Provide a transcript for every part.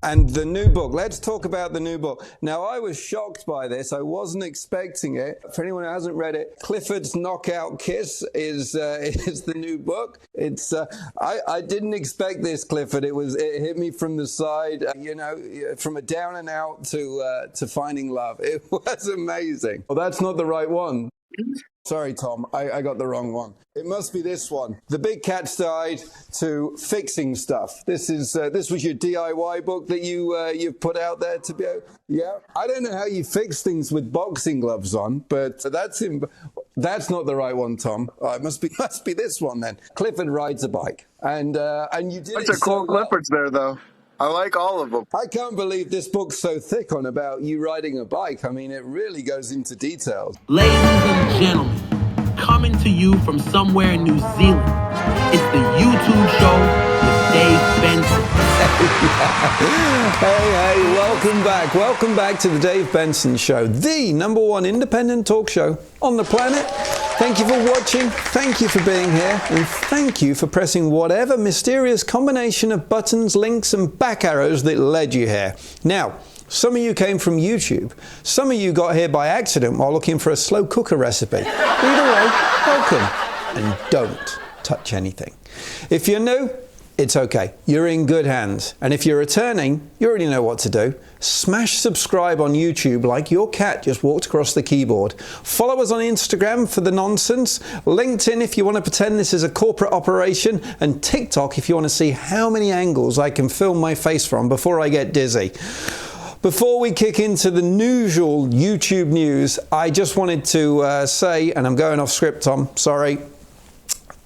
And the new book. Let's talk about the new book. Now, I was shocked by this. I wasn't expecting it. For anyone who hasn't read it, Clifford's Knockout Kiss is the new book. It's I didn't expect this, Clifford. It hit me from the side. From a down and out to finding love. It was amazing. Well, that's not the right one. Sorry, Tom, I got the wrong one. It must be this one. The Big Cat's Guide to Fixing Stuff. This was your DIY book that you've put out there to be. Yeah, I don't know how you fix things with boxing gloves on, but that's not the right one, Tom. It must be this one then. Clifford rides a bike, and you did. That's it a cool so well. Cliffords there, though. I like all of them. I can't believe this book's so thick on about you riding a bike. I mean, it really goes into details. Ladies and gentlemen, coming to you from somewhere in New Zealand, it's the YouTube show with Dave Benson. Hey, welcome back. Welcome back to the Dave Benson Show, the #1 independent talk show on the planet. Thank you for watching, thank you for being here, and thank you for pressing whatever mysterious combination of buttons, links, and back arrows that led you here. Now, some of you came from YouTube. Some of you got here by accident while looking for a slow cooker recipe. Either way, welcome, and don't touch anything. If you're new, it's okay. You're in good hands. And if you're returning, you already know what to do. Smash subscribe on YouTube like your cat just walked across the keyboard. Follow us on Instagram for the nonsense. LinkedIn if you want to pretend this is a corporate operation. And TikTok if you want to see how many angles I can film my face from before I get dizzy. Before we kick into the usual YouTube news, I just wanted to say, and I'm going off script, Tom, sorry.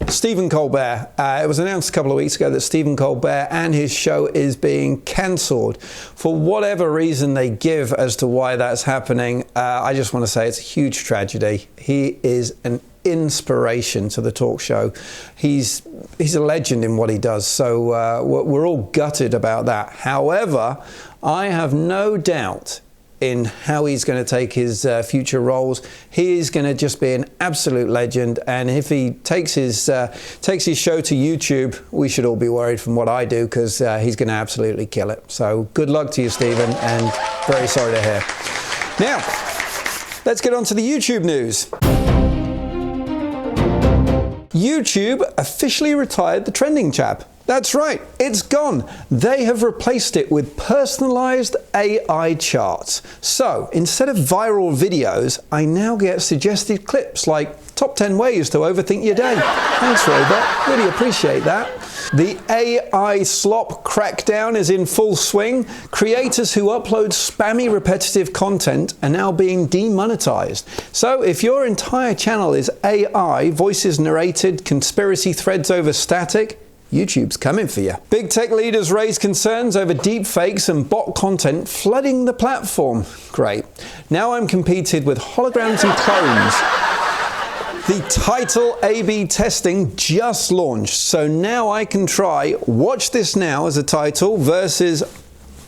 Stephen Colbert. It was announced a couple of weeks ago that Stephen Colbert and his show is being cancelled. For whatever reason they give as to why that's happening, I just want to say it's a huge tragedy. He is an inspiration to the talk show. He's a legend in what he does, so we're all gutted about that. However, I have no doubt in how he's going to take his future roles. He is going to just be an absolute legend, and if he takes his show to YouTube, we should all be worried from what I do, because he's going to absolutely kill it. So good luck to you, Stephen, and very sorry to hear. Now, let's get on to the YouTube news. YouTube officially retired the trending tab. That's right, it's gone. They have replaced it with personalized AI charts. So instead of viral videos, I now get suggested clips like top 10 ways to overthink your day. Thanks, Robot. Really appreciate that. The AI slop crackdown is in full swing. Creators who upload spammy, repetitive content are now being demonetized. So if your entire channel is AI, voices narrated, conspiracy threads over static, YouTube's coming for you. Big tech leaders raise concerns over deep fakes and bot content flooding the platform. Great. Now I'm competed with holograms and clones. The title A/B testing just launched, so now I can try Watch This Now as a title versus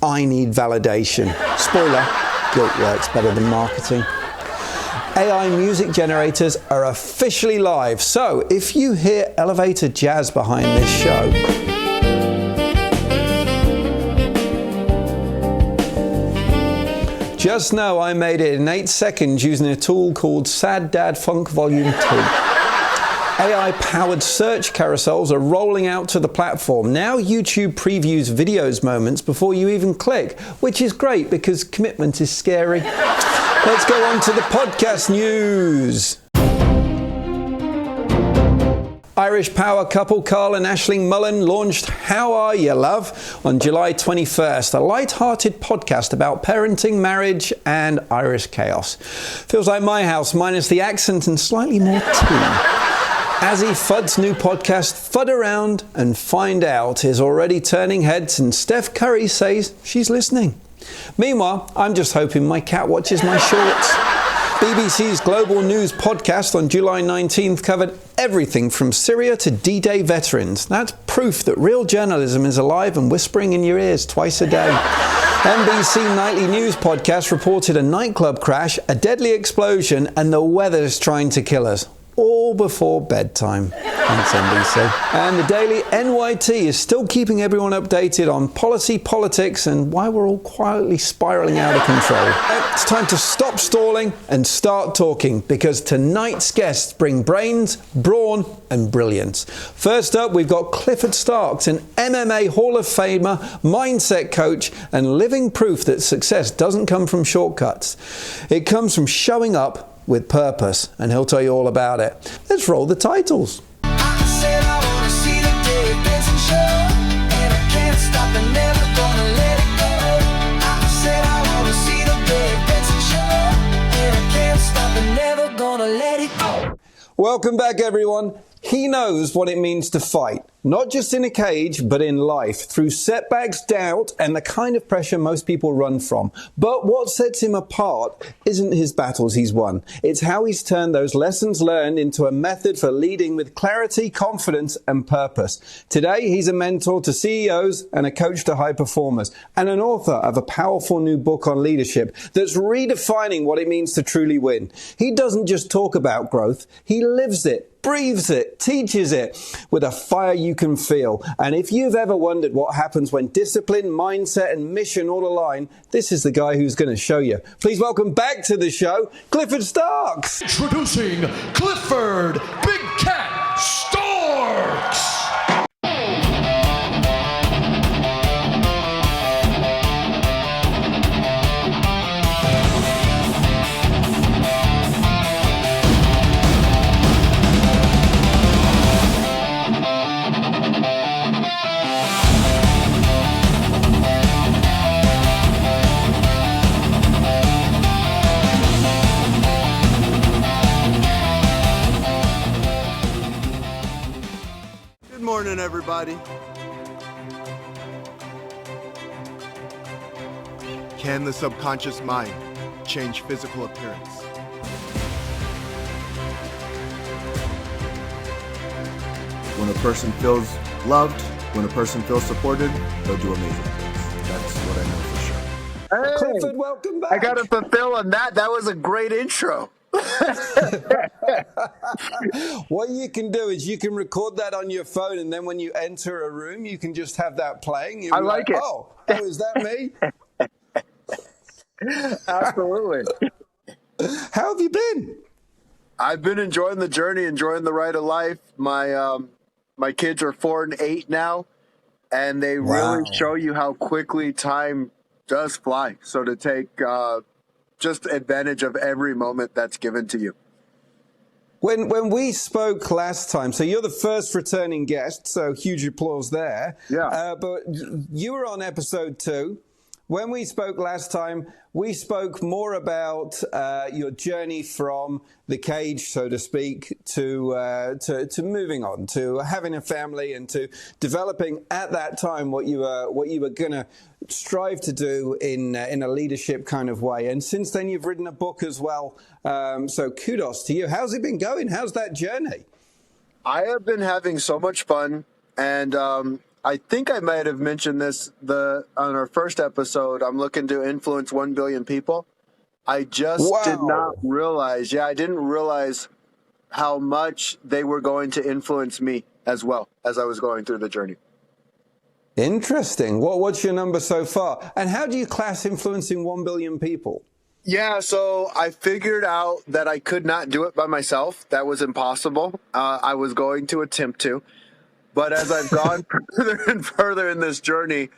I Need Validation. Spoiler, guilt works better than marketing. AI music generators are officially live, so if you hear elevator jazz behind this show, just know I made it in 8 seconds using a tool called Sad Dad Funk Volume 2. AI-powered search carousels are rolling out to the platform. Now YouTube previews videos moments before you even click, which is great because commitment is scary. Let's go on to the podcast news. Irish power couple Carl and Aisling Mullen launched How Are You, Love? On July 21st, a light-hearted podcast about parenting, marriage, and Irish chaos. Feels like my house, minus the accent and slightly more tea. Azzy Fudd's new podcast, Fudd Around and Find Out, is already turning heads, and Steph Curry says she's listening. Meanwhile, I'm just hoping my cat watches my shorts. BBC's Global News podcast on July 19th covered everything from Syria to D-Day veterans. That's proof that real journalism is alive and whispering in your ears twice a day. NBC Nightly News podcast reported a nightclub crash, a deadly explosion, and the weather's trying to kill us. all before bedtime. Thanks, NBC. And the Daily NYT is still keeping everyone updated on policy, politics, and why we're all quietly spiraling out of control. It's time to stop stalling and start talking, because tonight's guests bring brains, brawn, and brilliance. First up, we've got Clifford Starks, an MMA Hall of Famer, mindset coach, and living proof that success doesn't come from shortcuts. It comes from showing up with purpose, and he'll tell you all about it. Let's roll the titles. I said I wanna see the Dave Benson Show, and I can't stop and never gonna let it go. I said I wanna see the Dave Benson Show, and I can't stop and never gonna let it go. Welcome back, everyone. He knows what it means to fight, not just in a cage, but in life, through setbacks, doubt, and the kind of pressure most people run from. But what sets him apart isn't his battles he's won. It's how he's turned those lessons learned into a method for leading with clarity, confidence, and purpose. Today, he's a mentor to CEOs and a coach to high performers, and an author of a powerful new book on leadership that's redefining what it means to truly win. He doesn't just talk about growth, he lives it, breathes it, teaches it with a fire you can feel. And if you've ever wondered what happens when discipline, mindset, and mission all align, this is the guy who's going to show you. Please welcome back to the show, Clifford Starks. Introducing Clifford Big Cat Starks. Good morning, everybody. Can the subconscious mind change physical appearance? When a person feels loved, when a person feels supported, they'll do amazing things. That's what I know for sure. Hey, Clifford, welcome back. I got to fulfill on that. That was a great intro. What you can do is you can record that on your phone, and then when you enter a room, you can just have that playing. You'll I be like it. Oh, is that me? Absolutely. How have you been? I've been enjoying the journey, enjoying the ride of life. My kids are 4 and 8 now, and they really show you how quickly time does fly. So to take just advantage of every moment that's given to you. When we spoke last time, so you're the first returning guest, so huge applause there. Yeah. But you were on episode 2. When we spoke last time, we spoke more about your journey from the cage, so to speak, to moving on, to having a family, and to developing at that time what you were going to strive to do in a leadership kind of way. And since then, you've written a book as well. So kudos to you. How's it been going? How's that journey? I have been having so much fun, and I think I might have mentioned this on our first episode. I'm looking to influence 1 billion people. I just did not realize. Yeah, I didn't realize how much they were going to influence me as well as I was going through the journey. Interesting. What's your number so far? And how do you class influencing 1 billion people? Yeah, so I figured out that I could not do it by myself. That was impossible. I was going to attempt to. But as I've gone further and further in this journey,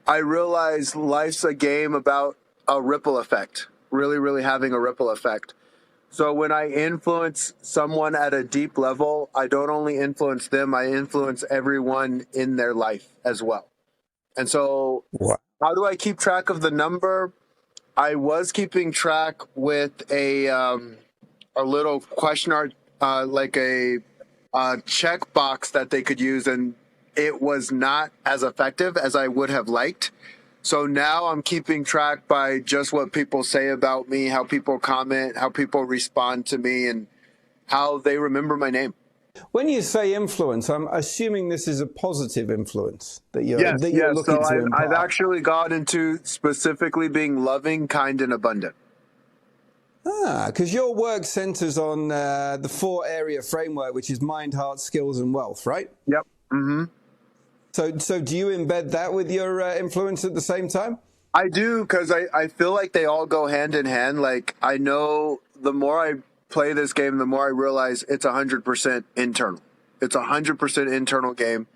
I realized life's a game about a ripple effect, really, really having a ripple effect. So when I influence someone at a deep level, I don't only influence them, I influence everyone in their life as well. And so how do I keep track of the number? I was keeping track with a little question art, like a checkbox that they could use, and it was not as effective as I would have liked. So now I'm keeping track by just what people say about me, how people comment, how people respond to me, and how they remember my name. When you say influence, I'm assuming this is a positive influence that you're looking so to impart. I've actually gone into specifically being loving, kind, and abundant. Because your work centers on the 4-area framework, which is mind, heart, skills, and wealth, right? Yep. Mm-hmm. So do you embed that with your influence at the same time? I do, because I feel like they all go hand in hand. Like, I know the more I play this game, the more I realize it's 100% internal. It's 100% internal game.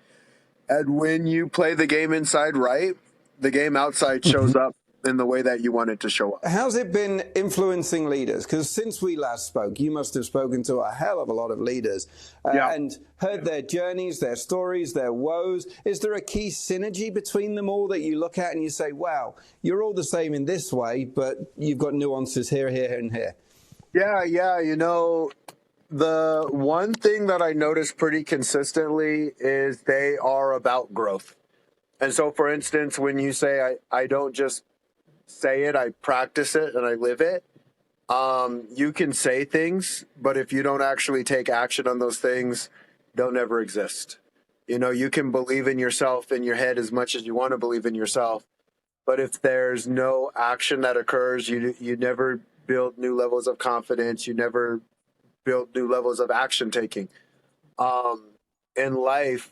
And when you play the game inside right, the game outside shows up in the way that you want it to show up. How's it been influencing leaders? Because since we last spoke, you must have spoken to a hell of a lot of leaders and heard their journeys, their stories, their woes. Is there a key synergy between them all that you look at and you say, wow, you're all the same in this way, but you've got nuances here, here, and here? Yeah. You know, the one thing that I notice pretty consistently is they are about growth. And so, for instance, when you say, I don't just say it, I practice it and I live it. You can say things, but if you don't actually take action on those things, they'll never exist. You know, you can believe in yourself in your head as much as you want to believe in yourself, but if there's no action that occurs, you never build new levels of confidence. You never build new levels of action taking. In life,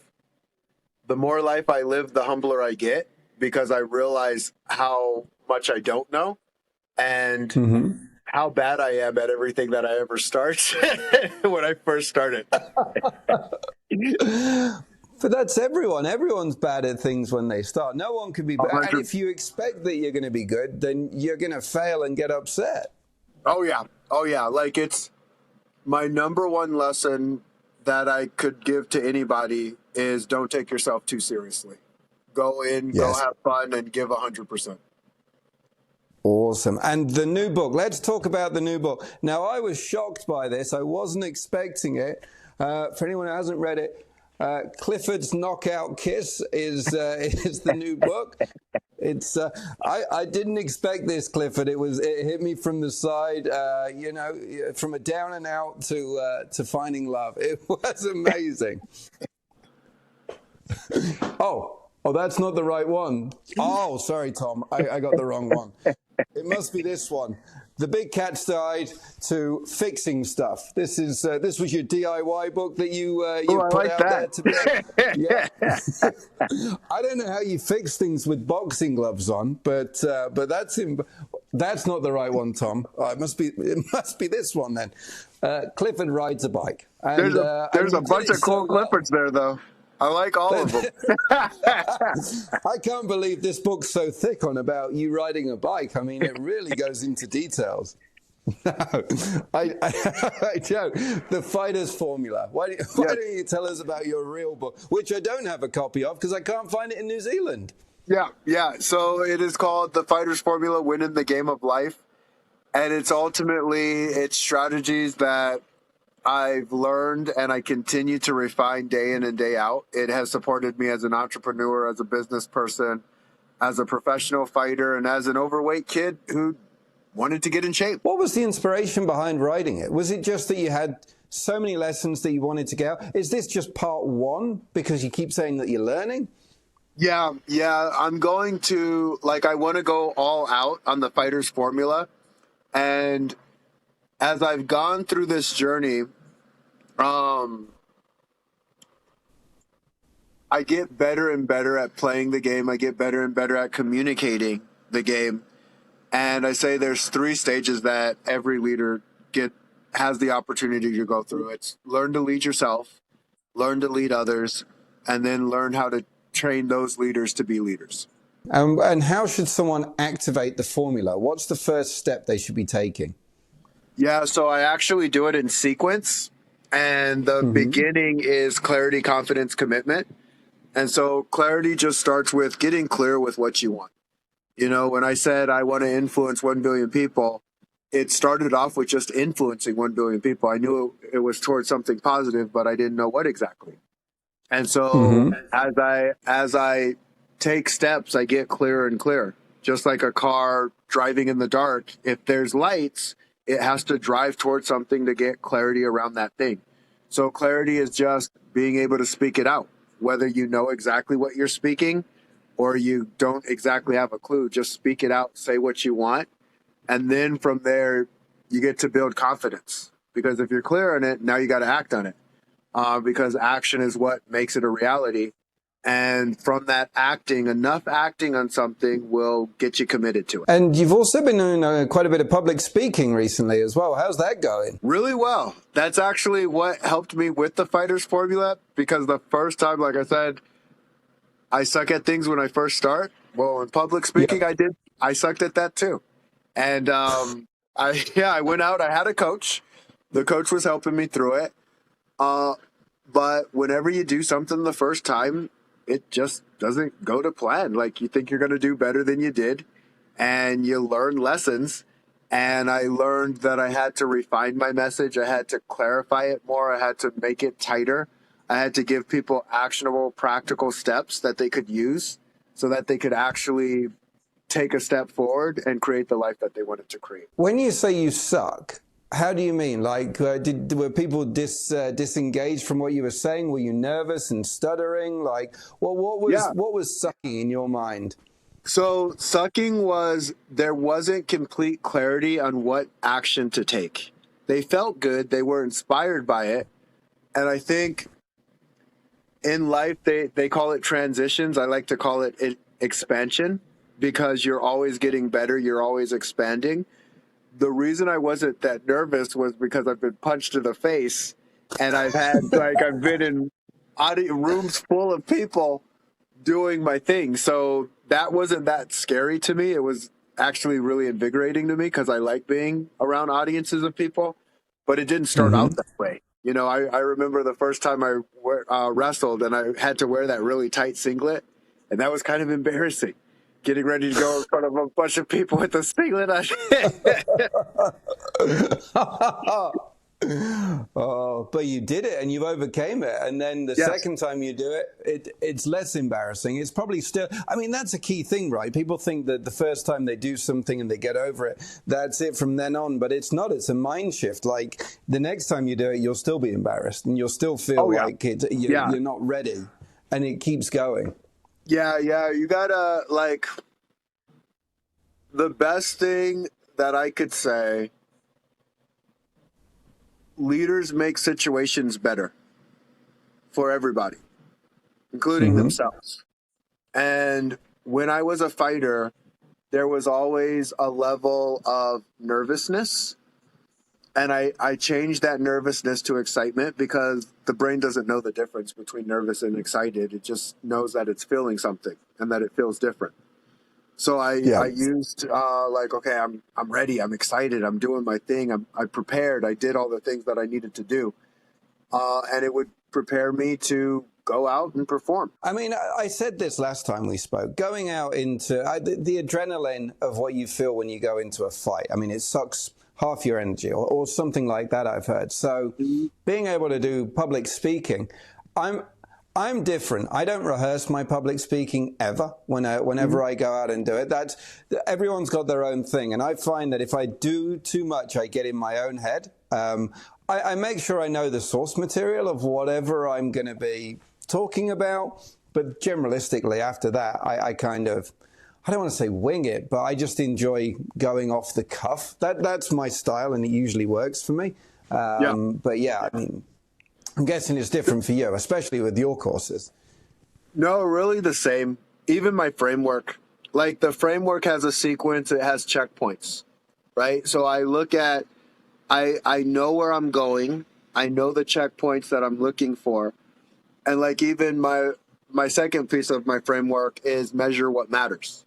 the more life I live, the humbler I get, because I realize how much I don't know and how bad I am at everything that I ever start when I first started. But that's everyone. Everyone's bad at things when they start. No one can be bad. 100. And if you expect that you're going to be good, then you're going to fail and get upset. Oh, yeah. Like, it's my number one lesson that I could give to anybody is don't take yourself too seriously. Go in, go have fun, and give 100%. Awesome. And the new book. Let's talk about the new book. Now, I was shocked by this. I wasn't expecting it. For anyone who hasn't read it, Clifford's Knockout Kiss is the new book. It's I didn't expect this, Clifford. It hit me from the side, from a down and out to finding love. It was amazing. Oh, that's not the right one. Oh, sorry, Tom. I got the wrong one. It must be this one. The Big Cat's Guide to Fixing Stuff. This was your DIY book that you put like out that. there today. Yeah. I don't know how you fix things with boxing gloves on, but that's not the right one, Tom. It must be this one then. Clifford rides a bike. And, there's a bunch of cool Cliffords there, though. I like all of them. I can't believe this book's so thick on about you riding a bike. I mean, it really goes into details. I joke. The Fighter's Formula. Why don't you tell us about your real book, which I don't have a copy of because I can't find it in New Zealand. Yeah. So it is called The Fighter's Formula, Winning the Game of Life. And it's strategies that I've learned and I continue to refine day in and day out. It has supported me as an entrepreneur, as a business person, as a professional fighter, and as an overweight kid who wanted to get in shape. What was the inspiration behind writing it? Was it just that you had so many lessons that you wanted to get out? Is this just part one because you keep saying that you're learning? Yeah. I'm going to, I want to go all out on the Fighter's Formula. And as I've gone through this journey, I get better and better at playing the game. I get better and better at communicating the game. And I say there's 3 stages that every leader has the opportunity to go through. It's learn to lead yourself, learn to lead others, and then learn how to train those leaders to be leaders. And how should someone activate the formula? What's the first step they should be taking? Yeah, so I actually do it in sequence. And the beginning is clarity, confidence, commitment. And so clarity just starts with getting clear with what you want. You know, when I said I want to influence 1 billion people, it started off with just influencing 1 billion people. I knew it was towards something positive, but I didn't know what exactly. And so as I take steps, I get clearer and clearer. Just like a car driving in the dark, if there's lights, it has to drive towards something to get clarity around that thing. So clarity is just being able to speak it out, whether you know exactly what you're speaking or you don't exactly have a clue. Just speak it out, say what you want. And then from there, you get to build confidence, because if you're clear on it, now you got to act on it, because action is what makes it a reality. And from that acting, enough acting on something will get you committed to it. And you've also been doing quite a bit of public speaking recently as well. How's that going? Really well. That's actually what helped me with the Fighters Formula, because the first time, like I said, I suck at things when I first start. Well, in public speaking, I sucked at that too. And I went out, I had a coach. The coach was helping me through it. But whenever you do something the first time, it just doesn't go to plan. Like, you think you're going to do better than you did, and you learn lessons. And I learned that I had to refine my message. I had to clarify it more. I had to make it tighter. I had to give people actionable, practical steps that they could use so that they could actually take a step forward and create the life that they wanted to create. When you say you suck, how do you mean? Like, were people disengaged from what you were saying? Were you nervous and stuttering? Like, what was sucking in your mind? So sucking was, there wasn't complete clarity on what action to take. They felt good. They were inspired by it. And I think in life, they call it transitions. I like to call it expansion, because you're always getting better. You're always expanding. The reason I wasn't that nervous was because I've been punched in the face, and I've been in rooms full of people doing my thing. So that wasn't that scary to me. It was actually really invigorating to me, because I like being around audiences of people, but it didn't start out that way. You know, I remember the first time I wrestled, and I had to wear that really tight singlet, and that was kind of embarrassing. Getting ready to go in front of a bunch of people with a singlet on. Oh, but you did it and you overcame it. And then the second time you do it, it's less embarrassing. It's probably still, I mean, that's a key thing, right? People think that the first time they do something and they get over it, that's it from then on. But it's not. It's a mind shift. Like, the next time you do it, you'll still be embarrassed and you'll still feel like you're not ready. And it keeps going. Yeah. You gotta, like, the best thing that I could say, leaders make situations better for everybody, including themselves. And when I was a fighter, there was always a level of nervousness. And I changed that nervousness to excitement, because the brain doesn't know the difference between nervous and excited. It just knows that it's feeling something and that it feels different. So I used okay, I'm ready. I'm excited. I'm doing my thing. I prepared. I did all the things that I needed to do. And it would prepare me to go out and perform. I mean, I said this last time we spoke. Going out into the adrenaline of what you feel when you go into a fight. I mean, it sucks half your energy or something like that, I've heard. So being able to do public speaking, I'm different. I don't rehearse my public speaking ever whenever I go out and do it. Everyone's got their own thing. And I find that if I do too much, I get in my own head. I make sure I know the source material of whatever I'm going to be talking about. But generalistically, after that, I kind of, I don't want to say wing it, but I just enjoy going off the cuff. That's my style, and it usually works for me. But yeah, I mean, I'm guessing it's different for you, especially with your courses. No, really the same. Even my framework, like the framework has a sequence, it has checkpoints, right? So I look at, I know where I'm going. I know the checkpoints that I'm looking for. And like even my second piece of my framework is measure what matters.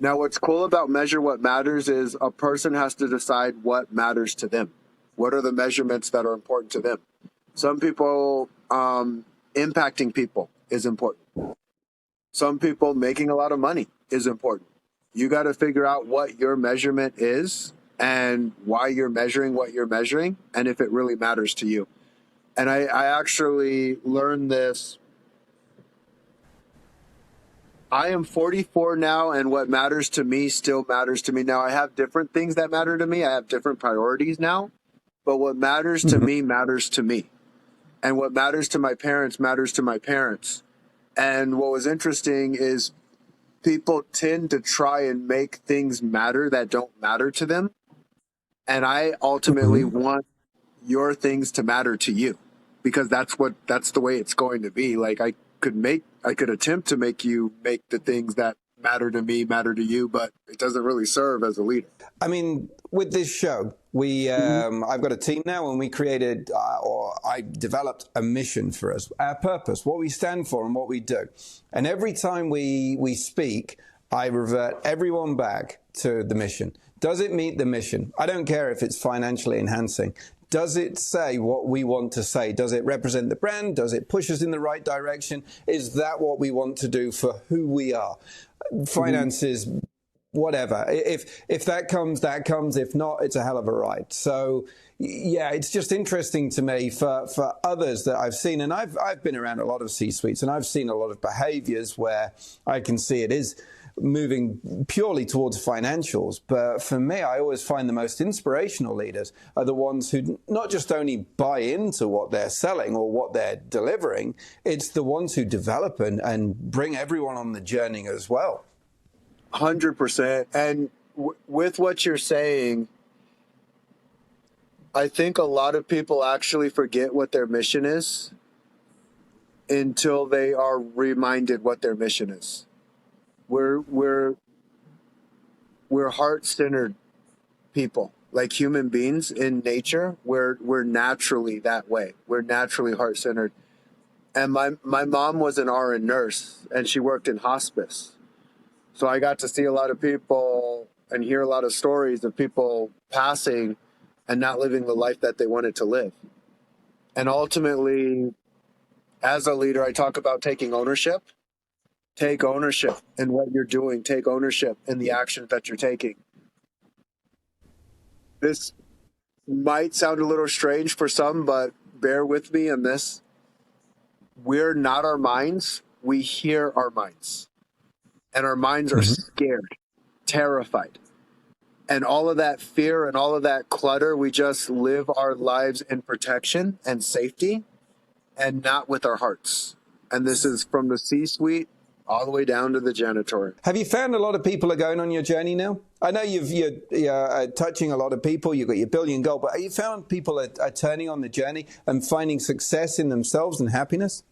Now, what's cool about measure what matters is a person has to decide what matters to them. What are the measurements that are important to them? Some people, impacting people is important. Some people making a lot of money is important. You got to figure out what your measurement is and why you're measuring what you're measuring, and if it really matters to you. And I actually learned this. I am 44 now, and what matters to me still matters to me. Now, I have different things that matter to me. I have different priorities now. But what matters to me matters to me. And what matters to my parents matters to my parents. And what was interesting is people tend to try and make things matter that don't matter to them. And I ultimately want your things to matter to you, because that's the way it's going to be. Like I could attempt to make you make the things that matter to me matter to you, but it doesn't really serve as a leader. I mean, with this show, I've got a team now, and we created, or I developed a mission for us, our purpose, what we stand for, and what we do. And every time we speak, I revert everyone back to the mission. Does it meet the mission? I don't care if it's financially enhancing. Does it say what we want to say? Does it represent the brand? Does it push us in the right direction? Is that what we want to do for who we are? Finances, whatever. If that comes, that comes. If not, it's a hell of a ride. So, yeah, it's just interesting to me for others that I've seen. And I've been around a lot of C-suites, and I've seen a lot of behaviors where I can see it is moving purely towards financials. But for me, I always find the most inspirational leaders are the ones who not just only buy into what they're selling or what they're delivering, it's the ones who develop and bring everyone on the journey as well. 100%. And with what you're saying, I think a lot of people actually forget what their mission is until they are reminded what their mission is. We're heart-centered people, like human beings in nature. We're naturally that way. We're naturally heart-centered. And my mom was an RN nurse, and she worked in hospice. So I got to see a lot of people and hear a lot of stories of people passing and not living the life that they wanted to live. And ultimately, as a leader, I talk about taking ownership. Take ownership in what you're doing. Take ownership in the actions that you're taking. This might sound a little strange for some, but bear with me on this. We're not our minds. We hear our minds. And our minds are scared, terrified. And all of that fear and all of that clutter, we just live our lives in protection and safety and not with our hearts. And this is from the C-suite all the way down to the janitor. Have you found a lot of people are going on your journey now? I know you're touching a lot of people. You've got your billion goal, but have you found people are turning on the journey and finding success in themselves and happiness?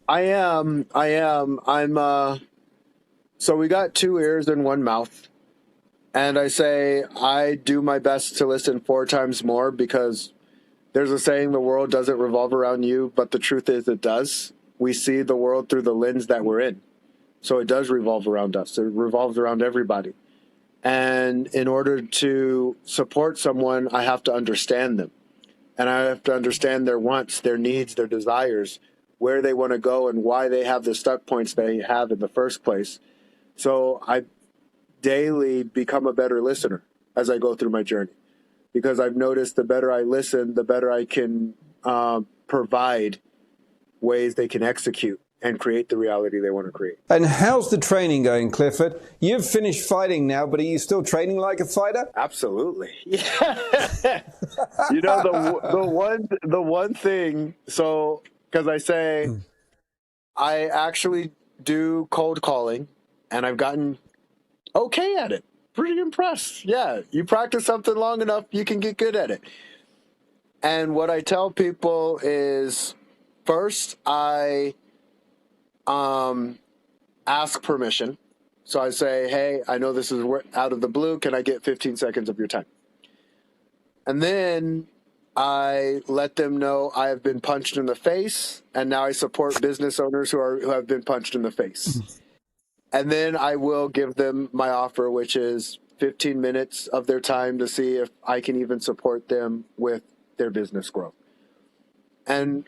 I am. So we got 2 ears and 1 mouth. And I say I do my best to listen 4 times more, because there's a saying, the world doesn't revolve around you, but the truth is it does. We see the world through the lens that we're in. So it does revolve around us. It revolves around everybody. And in order to support someone, I have to understand them. And I have to understand their wants, their needs, their desires, where they want to go, and why they have the stuck points they have in the first place. So I daily become a better listener as I go through my journey, because I've noticed the better I listen, the better I can provide ways they can execute and create the reality they want to create. And how's the training going, Clifford? You've finished fighting now, but are you still training like a fighter? Absolutely. Yeah. You know, the one thing, so, because I say I actually do cold calling, and I've gotten okay at it. Pretty impressed. Yeah, you practice something long enough, you can get good at it. And what I tell people is, first, I ask permission. So I say, hey, I know this is out of the blue. Can I get 15 seconds of your time? And then I let them know I have been punched in the face, and now I support business owners who have been punched in the face. And then I will give them my offer, which is 15 minutes of their time to see if I can even support them with their business growth. And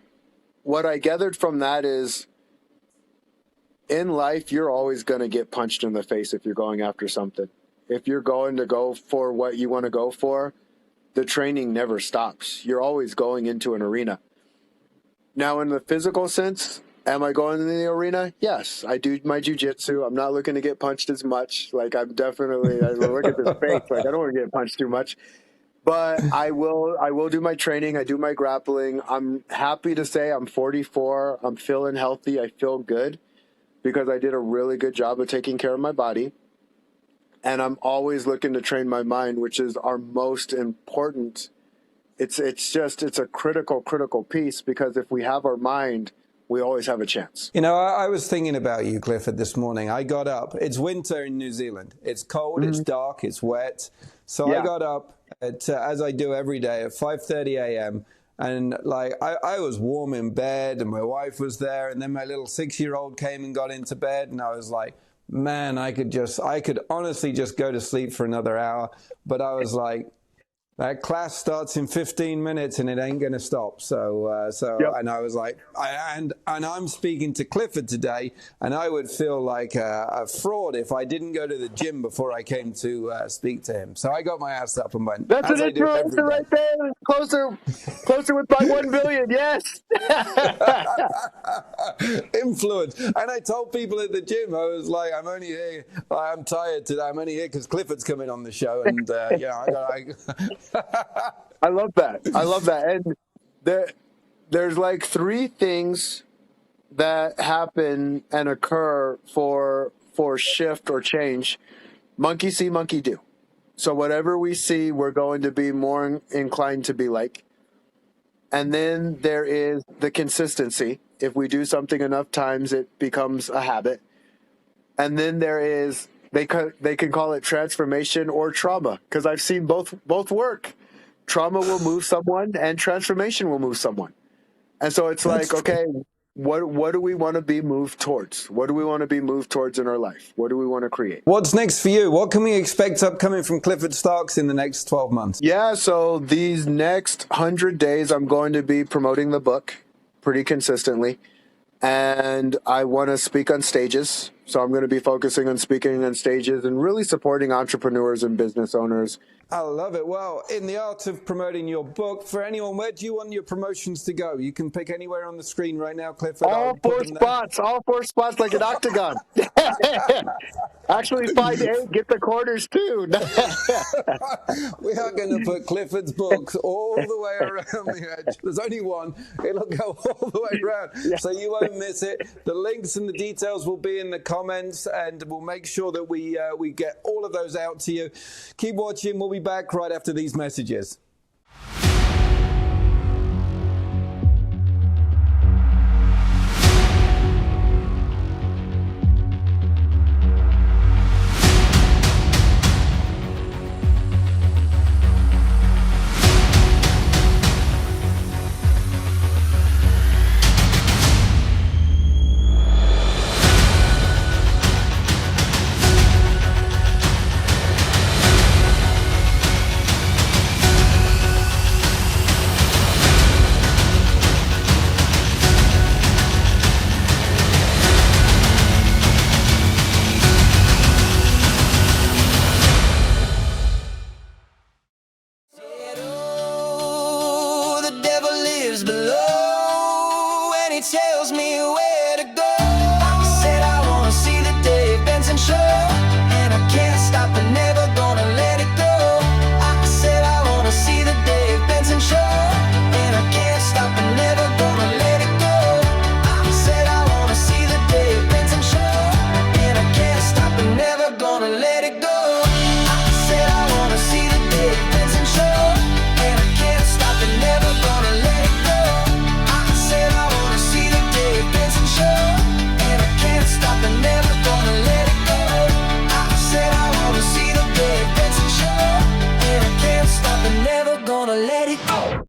what I gathered from that is, in life, you're always going to get punched in the face if you're going after something. If you're going to go for what you want to go for, the training never stops. You're always going into an arena. Now, in the physical sense, am I going in the arena? Yes, I do my jiu-jitsu. I'm not looking to get punched as much. Like, I look at this face, like, I don't want to get punched too much. But I will do my training. I do my grappling. I'm happy to say I'm 44. I'm feeling healthy. I feel good, because I did a really good job of taking care of my body. and I'm always looking to train my mind, which is our most important. It's a critical piece, because if we have our mind, we always have a chance. You know, I was thinking about you, Clifford, this morning. I got up. It's winter in New Zealand. It's cold, it's dark, it's wet. So I got up, as I do every day, at 5:30 a.m., and like I was warm in bed, and my wife was there, and then my little 6-year-old came and got into bed, and I was like, man, I could honestly just go to sleep for another hour. But I was like, that class starts in 15 minutes and it ain't going to stop. And I was like, and I'm speaking to Clifford today, and I would feel like a fraud if I didn't go to the gym before I came to speak to him. So I got my ass up and went. That's an influencer right there. Closer with my 1 billion. Yes. Influence. And I told people at the gym, I was like, I'm only here. I'm tired today. I'm only here because Clifford's coming on the show. And, I love that. And there's like 3 things that happen and occur for shift or change. Monkey see, monkey do. So whatever we see, we're going to be more inclined to be like. And then there is the consistency. If we do something enough times, it becomes a habit. And then there is, they can call it transformation or trauma, because I've seen both work. Trauma will move someone, and transformation will move someone. And so it's like, okay, what do we want to be moved towards? What do we want to be moved towards in our life? What do we want to create? What's next for you? What can we expect upcoming from Clifford Starks in the next 12 months? Yeah, so these next 100 days, I'm going to be promoting the book pretty consistently. And I want to speak on stages. So I'm going to be focusing on speaking on stages and really supporting entrepreneurs and business owners. I love it. Well, in the art of promoting your book, for anyone, where do you want your promotions to go? You can pick anywhere on the screen right now, Clifford. All 4 spots like an octagon. Actually, 5 to 8, get the quarters too. We are going to put Clifford's books all the way around the edge. There's only one. It'll go all the way around, so you won't miss it. The links and the details will be in the comments, and we'll make sure that we get all of those out to you. Keep watching. We'll be back right after these messages.